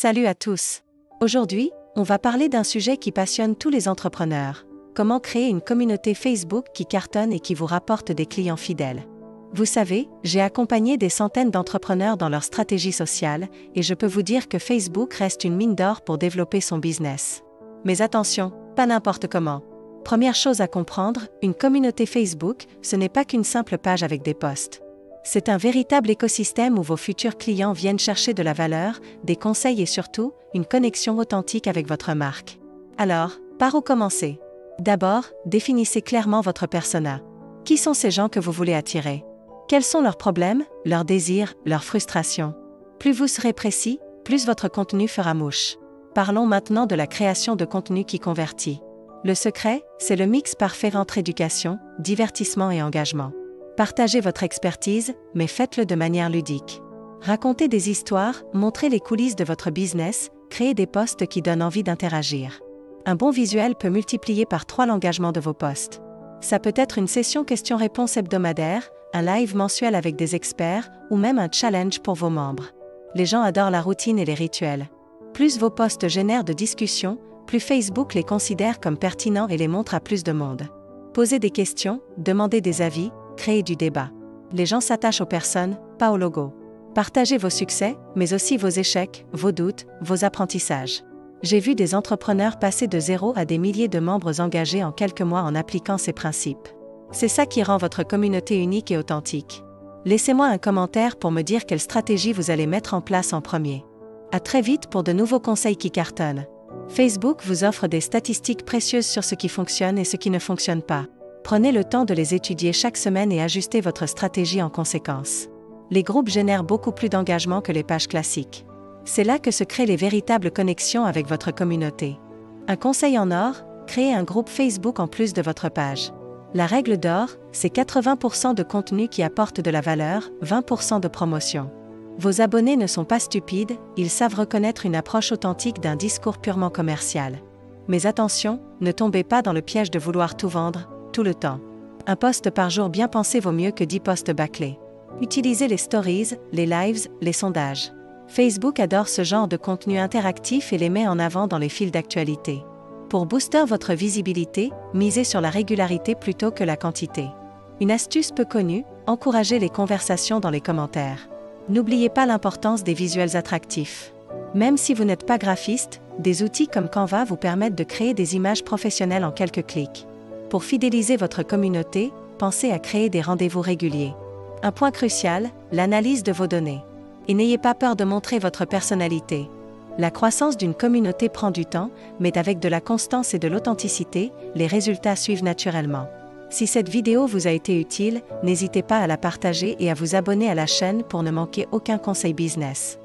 Salut à tous. Aujourd'hui, on va parler d'un sujet qui passionne tous les entrepreneurs. Comment créer une communauté Facebook qui cartonne et qui vous rapporte des clients fidèles. Vous savez, j'ai accompagné des centaines d'entrepreneurs dans leur stratégie sociale, et je peux vous dire que Facebook reste une mine d'or pour développer son business. Mais attention, pas n'importe comment. Première chose à comprendre, une communauté Facebook, ce n'est pas qu'une simple page avec des posts. C'est un véritable écosystème où vos futurs clients viennent chercher de la valeur, des conseils et surtout, une connexion authentique avec votre marque. Alors, par où commencer? D'abord, définissez clairement votre persona. Qui sont ces gens que vous voulez attirer? Quels sont leurs problèmes, leurs désirs, leurs frustrations? Plus vous serez précis, plus votre contenu fera mouche. Parlons maintenant de la création de contenu qui convertit. Le secret, c'est le mix parfait entre éducation, divertissement et engagement. Partagez votre expertise, mais faites-le de manière ludique. Racontez des histoires, montrez les coulisses de votre business, créez des posts qui donnent envie d'interagir. Un bon visuel peut multiplier par 3 l'engagement de vos posts. Ça peut être une session questions-réponses hebdomadaire, un live mensuel avec des experts, ou même un challenge pour vos membres. Les gens adorent la routine et les rituels. Plus vos posts génèrent de discussions, plus Facebook les considère comme pertinents et les montre à plus de monde. Posez des questions, demandez des avis, créez du débat. Les gens s'attachent aux personnes, pas au logo. Partagez vos succès, mais aussi vos échecs, vos doutes, vos apprentissages. J'ai vu des entrepreneurs passer de 0 à des milliers de membres engagés en quelques mois en appliquant ces principes. C'est ça qui rend votre communauté unique et authentique. Laissez-moi un commentaire pour me dire quelle stratégie vous allez mettre en place en premier. À très vite pour de nouveaux conseils qui cartonnent. Facebook vous offre des statistiques précieuses sur ce qui fonctionne et ce qui ne fonctionne pas. Prenez le temps de les étudier chaque semaine et ajustez votre stratégie en conséquence. Les groupes génèrent beaucoup plus d'engagement que les pages classiques. C'est là que se créent les véritables connexions avec votre communauté. Un conseil en or, créez un groupe Facebook en plus de votre page. La règle d'or, c'est 80% de contenu qui apporte de la valeur, 20% de promotion. Vos abonnés ne sont pas stupides, ils savent reconnaître une approche authentique d'un discours purement commercial. Mais attention, ne tombez pas dans le piège de vouloir tout vendre, tout le temps. Un post par jour bien pensé vaut mieux que 10 posts bâclés. Utilisez les stories, les lives, les sondages. Facebook adore ce genre de contenu interactif et les met en avant dans les fils d'actualité. Pour booster votre visibilité, misez sur la régularité plutôt que la quantité. Une astuce peu connue, encouragez les conversations dans les commentaires. N'oubliez pas l'importance des visuels attractifs. Même si vous n'êtes pas graphiste, des outils comme Canva vous permettent de créer des images professionnelles en quelques clics. Pour fidéliser votre communauté, pensez à créer des rendez-vous réguliers. Un point crucial, l'analyse de vos données. Et n'ayez pas peur de montrer votre personnalité. La croissance d'une communauté prend du temps, mais avec de la constance et de l'authenticité, les résultats suivent naturellement. Si cette vidéo vous a été utile, n'hésitez pas à la partager et à vous abonner à la chaîne pour ne manquer aucun conseil business.